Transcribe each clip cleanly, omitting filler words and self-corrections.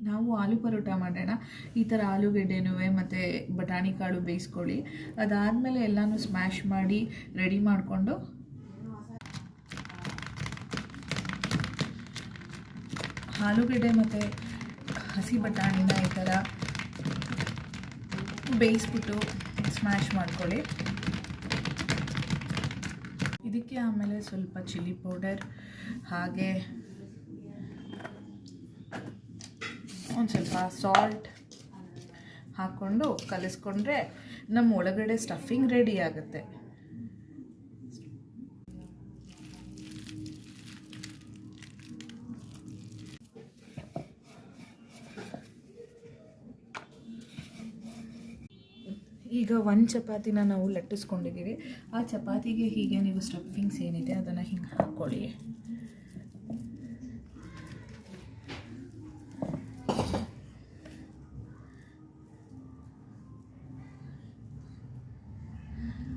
ನಾವು ಆಲೂ ಪರೋಟ ಮಾಡೋಣ. ಈ ಥರ ಆಲೂಗೆಡ್ಡೆನೂ ಮತ್ತು ಬಟಾಣಿ ಕಾಳು ಬೇಯಿಸ್ಕೊಳ್ಳಿ. ಅದಾದಮೇಲೆ ಎಲ್ಲನೂ ಸ್ಮ್ಯಾಶ್ ಮಾಡಿ ರೆಡಿ ಮಾಡಿಕೊಂಡು ಆಲೂಗೆಡ್ಡೆ ಮತ್ತು ಹಸಿ ಬಟಾಣಿನ ಈ ಥರ ಬೇಯಿಸ್ಬಿಟ್ಟು ಸ್ಮ್ಯಾಶ್ ಮಾಡ್ಕೊಳ್ಳಿ. ಇದಕ್ಕೆ ಆಮೇಲೆ ಸ್ವಲ್ಪ ಚಿಲ್ಲಿ ಪೌಡರ್ ಹಾಗೆ ಒಂದು ಸ್ವಲ್ಪ ಸಾಲ್ಟ್ ಹಾಕ್ಕೊಂಡು ಕಲಿಸ್ಕೊಂಡ್ರೆ ನಮ್ಮ ಒಳಗಡೆ ಸ್ಟಫಿಂಗ್ ರೆಡಿ ಆಗುತ್ತೆ. ಈಗ ಒಂದು ಚಪಾತಿನ ನಾವು ಲಟ್ಟಿಸ್ಕೊಂಡಿದ್ದೀವಿ. ಆ ಚಪಾತಿಗೆ ಹೀಗೆ ನೀವು ಸ್ಟಫಿಂಗ್ಸ್ ಏನಿದೆ ಅದನ್ನು ಹಿಂಗೆ ಹಾಕ್ಕೊಳ್ಳಿ.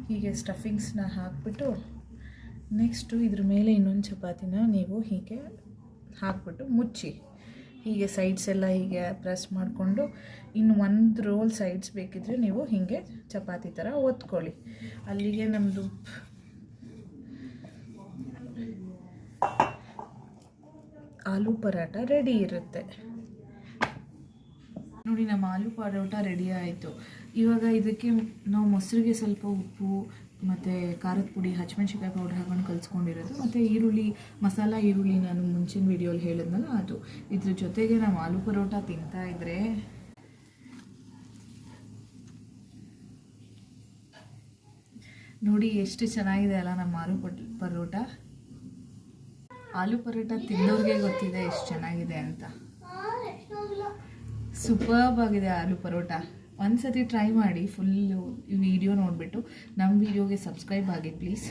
ಹೀಗೆ ಸ್ಟಫಿಂಗ್ಸ್ನ ಹಾಕ್ಬಿಟ್ಟು ನೆಕ್ಸ್ಟು ಇದ್ರ ಮೇಲೆ ಇನ್ನೊಂದು ಚಪಾತಿನ ನೀವು ಹೀಗೆ ಹಾಕ್ಬಿಟ್ಟು ಮುಚ್ಚಿ ಹೀಗೆ ಸೈಡ್ಸ್ ಎಲ್ಲ ಹೀಗೆ ಪ್ರೆಸ್ ಮಾಡಿಕೊಂಡು ಇನ್ನು ಒಂದು ರೋಲ್ ಸೈಡ್ಸ್ ಬೇಕಿದ್ರೆ ನೀವು ಹೀಗೆ ಚಪಾತಿ ಥರ ಒತ್ಕೊಳ್ಳಿ. ಅಲ್ಲಿಗೆ ನಮ್ಮದು ಆಲೂ ಪರೋಟ ರೆಡಿ ಇರುತ್ತೆ. ನೋಡಿ, ನಮ್ಮ ಆಲೂ ಪರೋಟ ರೆಡಿ ಆಯಿತು. ಇವಾಗ ಇದಕ್ಕೆ ನಾವು ಮೊಸರಿಗೆ ಸ್ವಲ್ಪ ಉಪ್ಪು ಮತ್ತು ಖಾರದ ಪುಡಿ, ಹಸಿಮೆಣ್ಸಿಕಾಯಿ ಪೌಡರ್ ಹಾಕೊಂಡು ಕಲಿಸ್ಕೊಂಡಿರೋದು ಮತ್ತು ಈರುಳ್ಳಿ, ಮಸಾಲ ಈರುಳ್ಳಿ ನಾನು ಮುಂಚಿನ ವೀಡಿಯೋಲಿ ಹೇಳಿದ್ನಲ್ಲ ಅದು. ಇದ್ರ ಜೊತೆಗೆ ನಾವು ಆಲೂ ಪರೋಟ ತಿಂತಾಯಿದ್ರೆ ನೋಡಿ ಎಷ್ಟು ಚೆನ್ನಾಗಿದೆ ಅಲ್ಲ ನಮ್ಮ ಆಲೂ ಪರೋಟ. ಆಲೂ ಪರೋಟ ತಿನ್ನೋರಿಗೆ ಗೊತ್ತಿದೆ ಎಷ್ಟು ಚೆನ್ನಾಗಿದೆ ಅಂತ. ಸೂಪರ್ಬ್ ಆಗಿದೆ ಆಲೂ ಪರೋಟ. ಒಂದು ಸತಿ ಟ್ರೈ ಮಾಡಿ ಫುಲ್ಲು ವಿಡಿಯೋ ನೋಡಿಬಿಟ್ಟು ನಮ್ಮ ವಿಡಿಯೋಗೆ ಸಬ್ಸ್ಕ್ರೈಬ್ ಆಗಿ ಪ್ಲೀಸ್.